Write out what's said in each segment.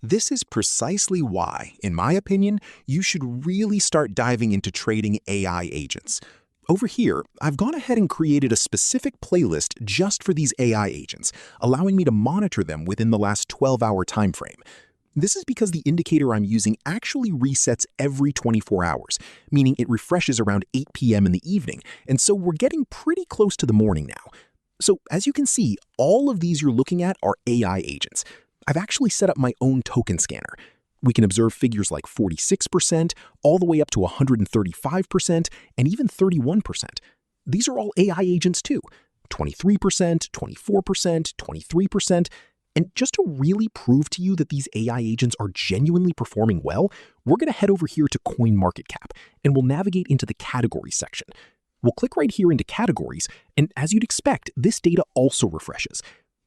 This is precisely why, in my opinion, you should really start diving into trading AI agents. Over here, I've gone ahead and created a specific playlist just for these AI agents, allowing me to monitor them within the last 12-hour time frame. This is because the indicator I'm using actually resets every 24 hours, meaning it refreshes around 8 p.m. in the evening, and so we're getting pretty close to the morning now. So as you can see, all of these you're looking at are AI agents. I've actually set up my own token scanner. We can observe figures like 46%, all the way up to 135%, and even 31%. These are all AI agents too. 23%, 24%, 23%. And just to really prove to you that these AI agents are genuinely performing well, we're going to head over here to CoinMarketCap, and we'll navigate into the categories section. We'll click right here into categories, and as you'd expect, this data also refreshes.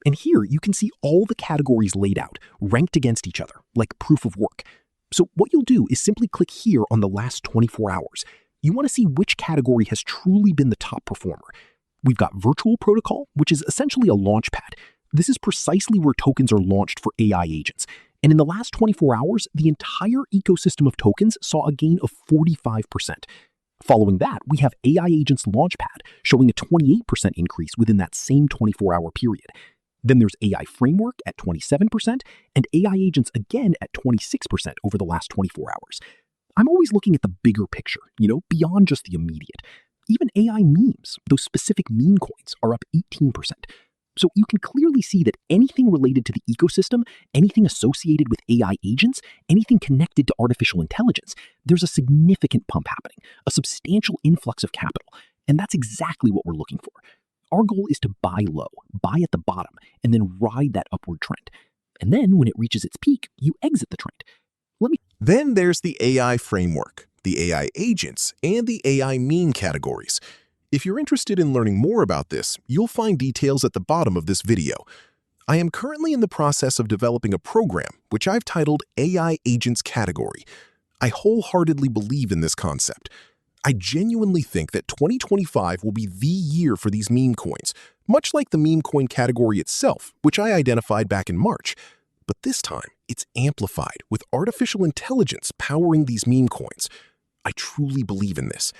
And here you can see all the categories laid out, ranked against each other, like proof of work. So what you'll do is simply click here on the last 24 hours. You want to see which category has truly been the top performer. We've got Virtual Protocol, which is essentially a launchpad. This is precisely where tokens are launched for AI agents. And in the last 24 hours, the entire ecosystem of tokens saw a gain of 45%. Following that, we have AI Agents Launchpad, showing a 28% increase within that same 24-hour period. Then there's AI Framework at 27%, and AI Agents again at 26% over the last 24 hours. I'm always looking at the bigger picture, beyond just the immediate. Even AI memes, those specific meme coins, are up 18%. So you can clearly see that anything related to the ecosystem, anything associated with AI agents, anything connected to artificial intelligence, there's a significant pump happening, a substantial influx of capital. And that's exactly what we're looking for. Our goal is to buy low, buy at the bottom, and then ride that upward trend. And then when it reaches its peak, you exit the trend. Then there's the AI framework, the AI agents, and the AI meme categories. If you're interested in learning more about this, you'll find details at the bottom of this video. I am currently in the process of developing a program, which I've titled AI Agents Category. I wholeheartedly believe in this concept. I genuinely think that 2025 will be the year for these meme coins, much like the meme coin category itself, which I identified back in March. But this time, it's amplified with artificial intelligence powering these meme coins. I truly believe in this.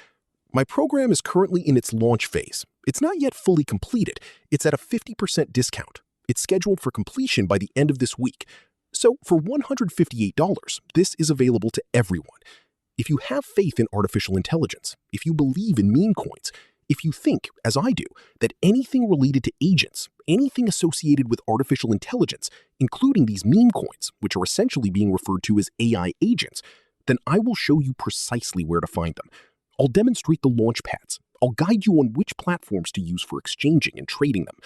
My program is currently in its launch phase. It's not yet fully completed. It's at a 50% discount. It's scheduled for completion by the end of this week. So for $158, this is available to everyone. If you have faith in artificial intelligence, if you believe in meme coins, if you think, as I do, that anything related to agents, anything associated with artificial intelligence, including these meme coins, which are essentially being referred to as AI agents, then I will show you precisely where to find them. I'll demonstrate the launch pads. I'll guide you on which platforms to use for exchanging and trading them.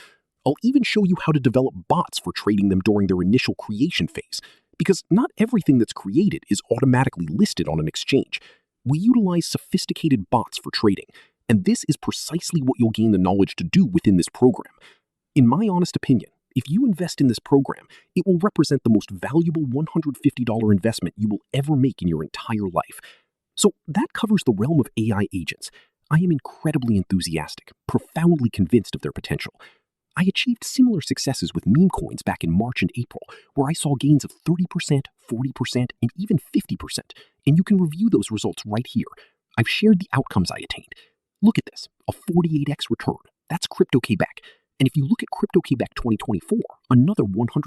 I'll even show you how to develop bots for trading them during their initial creation phase, because not everything that's created is automatically listed on an exchange. We utilize sophisticated bots for trading, and this is precisely what you'll gain the knowledge to do within this program. In my honest opinion, if you invest in this program, it will represent the most valuable $150 investment you will ever make in your entire life. So that covers the realm of AI agents. I am incredibly enthusiastic, profoundly convinced of their potential. I achieved similar successes with meme coins back in March and April, where I saw gains of 30%, 40%, and even 50%. And you can review those results right here. I've shared the outcomes I attained. Look at this, a 48x return. That's Crypto-Quebec. And if you look at Crypto-Quebec 2024, another 100